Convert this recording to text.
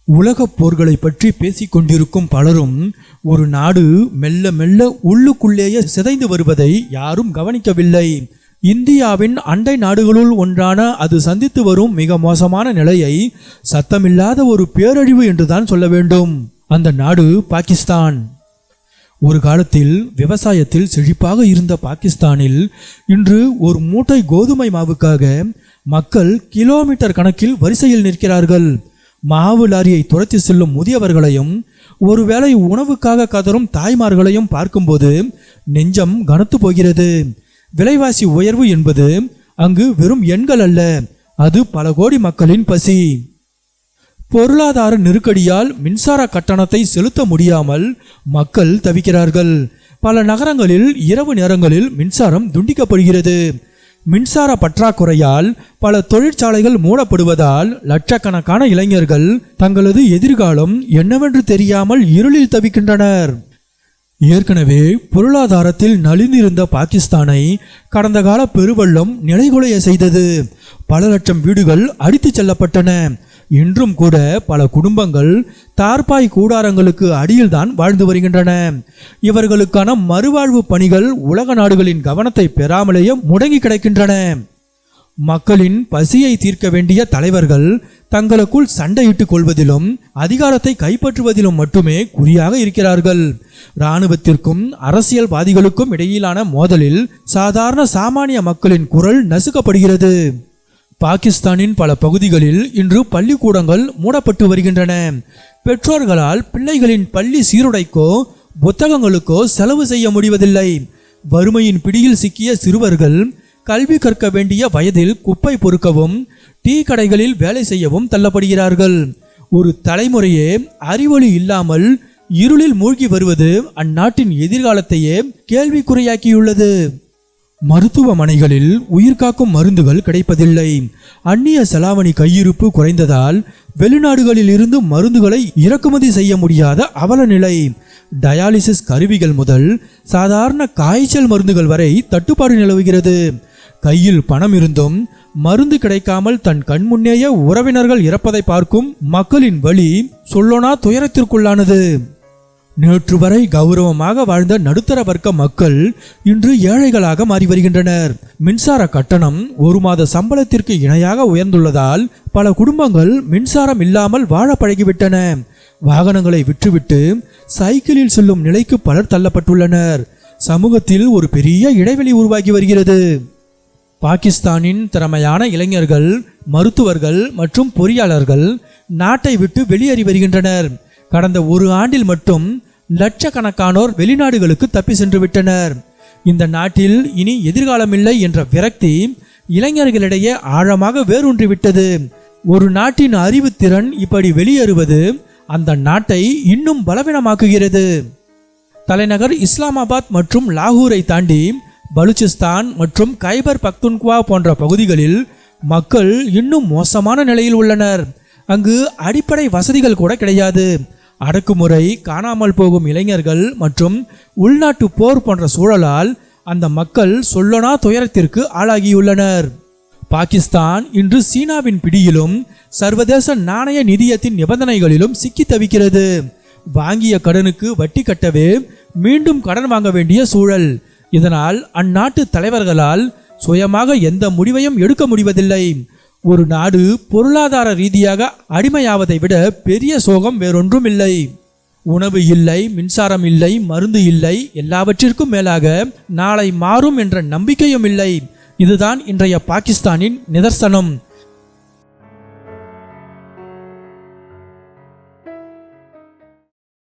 உலகப் போர்களை பற்றி பேசிக் கொண்டிருக்கும் பலரும் ஒரு நாடு மெல்ல மெல்ல உள்ளுக்குள்ளேயே சிதைந்து வருவதை யாரும் கவனிக்கவில்லை. இந்தியாவின் அண்டை நாடுகளுள் ஒன்றான அது சந்தித்து வரும் மிக மோசமான நிலையை சத்தமில்லாத ஒரு பேரழிவு என்றுதான் சொல்ல வேண்டும். அந்த நாடு பாகிஸ்தான். ஒரு காலத்தில் விவசாயத்தில் செழிப்பாக இருந்த பாகிஸ்தானில் இன்று ஒரு மூட்டை கோதுமை மாவுக்காக மக்கள் கிலோமீட்டர் கணக்கில் வரிசையில் நிற்கிறார்கள். மாவு லாரியை துரத்தி செல்லும் முதியவர்களையும் ஒருவேளை உணவுக்காக கதரும் தாய்மார்களையும் பார்க்கும்போது நெஞ்சம் கனத்து போகிறது. விலைவாசி உயர்வு என்பது அங்கு வெறும் எண்கள் அல்ல, அது பல கோடி மக்களின் பசி. பொருளாதார நெருக்கடியால் மின்சார கட்டணத்தை செலுத்த முடியாமல் மக்கள் தவிக்கிறார்கள். பல நகரங்களில் இரவு நேரங்களில் மின்சாரம் துண்டிக்கப்படுகிறது. மின்சார பற்றாக்குறையால் பல தொழிற்சாலைகள் மூடப்படுவதால் லட்சக்கணக்கான இளைஞர்கள் தங்களது எதிர்காலம் என்னவென்று தெரியாமல் இருளில் தவிக்கின்றனர். ஏற்கனவே பொருளாதாரத்தில் நலிந்திருந்த பாகிஸ்தானை கடந்த கால பெருவெள்ளம் நிலைகுலைய செய்தது. பல லட்சம் வீடுகள் அடித்துச் செல்லப்பட்டன. இன்றும் கூட பல குடும்பங்கள் தார்பாய் கூடாரங்களுக்கு அடியில்தான் வாழ்ந்து வருகின்றன. இவர்களுக்கான மறுவாழ்வு பணிகள் உலக நாடுகளின் கவனத்தை பெறாமலேயே முடங்கி கிடக்கின்றன. மக்களின் பசியை தீர்க்க வேண்டிய தலைவர்கள் தங்களுக்குள் சண்டையிட்டுக் கொள்வதிலும் அதிகாரத்தை கைப்பற்றுவதிலும் மட்டுமே குறியாக இருக்கிறார்கள். இராணுவத்திற்கும் அரசியல்வாதிகளுக்கும் இடையிலான மோதலில் சாதாரண சாமானிய மக்களின் குரல் நசுக்கப்படுகிறது. பாகிஸ்தானின் பல பகுதிகளில் இன்று பள்ளிக்கூடங்கள் மூடப்பட்டு வருகின்றன. பெற்றோர்களால் பிள்ளைகளின் பள்ளி சீருடைக்கோ புத்தகங்களுக்கோ செலவு செய்ய முடிவதில்லை. வறுமையின் பிடியில் சிக்கிய சிறுவர்கள் கல்வி கற்க வேண்டிய வயதில் குப்பை பொறுக்கவும் டீ கடைகளில் வேலை செய்யவும் தள்ளப்படுகிறார்கள். ஒரு தலைமுறையே அறிவொளி இல்லாமல் இருளில் மூழ்கி வருவது அந்நாட்டின் எதிர்காலத்தையே கேள்விக்குறியாக்கியுள்ளது. மருத்துவமனைகளில் உயிர்காக்கும் மருந்துகள் கிடைப்பதில்லை. அந்நிய செலாவணி கையிருப்பு குறைந்ததால் வெளிநாடுகளில் இருந்து மருந்துகளை இறக்குமதி செய்ய முடியாத அவல நிலை. டயாலிசிஸ் கருவிகள் முதல் சாதாரண காய்ச்சல் மருந்துகள் வரை தட்டுப்பாடு நிலவுகிறது. கையில் பணம் இருந்தும் மருந்து கிடைக்காமல் தன் கண்முன்னேயே உறவினர்கள் இறப்பதை பார்க்கும் மக்களின் வலி சொல்லோனா துயரத்திற்குள்ளானது. நேற்று வரை கௌரவமாக வாழ்ந்த நடுத்தர வர்க்க மக்கள் இன்று ஏழைகளாக மாறி வருகின்றனர். மின்சார கட்டணம் ஒரு மாத சம்பளத்திற்கு இணையாக உயர்ந்துள்ளதால் பல குடும்பங்கள் மின்சாரம் இல்லாமல் வாழ பழகிவிட்டன. வாகனங்களை விற்றுவிட்டு சைக்கிளில் செல்லும் நிலைக்கு பலர் தள்ளப்பட்டுள்ளனர். சமூகத்தில் ஒரு பெரிய இடைவெளி உருவாகி வருகிறது. பாகிஸ்தானின் திறமையான இளைஞர்கள், மருத்துவர்கள் மற்றும் பொறியாளர்கள் நாட்டை விட்டு வெளியேறி வருகின்றனர். கடந்த ஒரு ஆண்டில் மட்டும் லட்சக்கணக்கானோர் வெளிநாடுகளுக்கு தப்பி சென்று விட்டனர். இந்த நாட்டில் இனி எதிர்காலமில்லை என்ற விரக்தி இளைஞர்களிடையே ஆழமாக வேரூன்றிவிட்டது. ஒரு நாட்டின் அறிவுத்திறன் இப்படி வெளியேறுவது அந்த நாட்டை இன்னும் பலவீனமாக்குகிறது. தலைநகர் இஸ்லாமாபாத் மற்றும் லாகூரை தாண்டி பலுச்சிஸ்தான் மற்றும் கைபர் பக்துன்குவா போன்ற பகுதிகளில் மக்கள் இன்னும் மோசமான நிலையில் உள்ளனர். அங்கு அடிப்படை வசதிகள் கூட கிடையாது. அடக்குமுறை, காணாமல் போகும் இளைஞர்கள் மற்றும் உள்நாட்டு போர் போன்ற சூழலால் அந்த மக்கள் சொல்லனா துயரத்திற்கு ஆளாகியுள்ளனர். பாகிஸ்தான் இன்று சீனாவின் பிடியிலும் சர்வதேச நாணய நிதியத்தின் நிபந்தனைகளிலும் சிக்கி தவிக்கிறது. வாங்கிய கடனுக்கு வட்டி கட்டவே மீண்டும் கடன் வாங்க வேண்டிய சூழல். இதனால் அந்நாட்டு தலைவர்களால் சுயமாக எந்த முடிவையும் எடுக்க முடிவதில்லை. ஒரு நாடு பொருளாதார ரீதியாக அடிமையாவதை விட பெரிய சோகம் வேறொன்றும் இல்லை. உணவு இல்லை, மின்சாரம் இல்லை, மருந்து இல்லை, எல்லாவற்றிற்கும் மேலாக நாளை மாறும் என்ற நம்பிக்கையும் இல்லை. இதுதான் இன்றைய பாகிஸ்தானின் நிதர்சனம்.